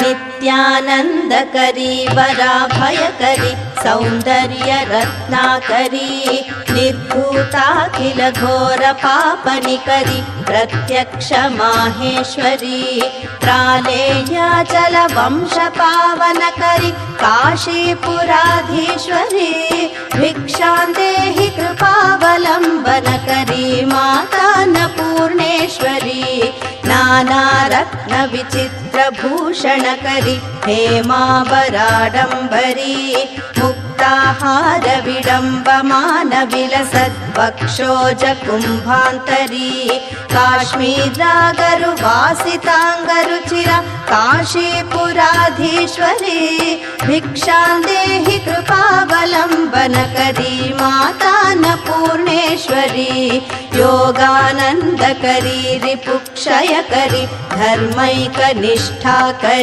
नित्यानन्दकरी वराभयकरी सौन्दर्यरत्नाकरी निर्धूताखिल घोरपापनिकरी प्रत्यक्ष माहेश्वरी प्रालेयाचलवंशपावनकरी काशीपुराधीश्वरी भिक्षां देहि कृपावलम्बनकरी माता अन्नपूर्णेश्वरी नानारत्नविचित्रभूषणकरी हेमावराडम्बरी मुक्ताहार विडम्बमानविलसद्वक्षोजकुम्भान्तरी काश्मीरागरुवासिताङ्गरुचिर काशीपुराधीश्वरी भिक्षां देहि कृपावलम्बनकरी माता अन्नपूर्णेश्वरी योगानन्दकरी रिपुक्षयकरी धर्मैकनिष्ठाकरी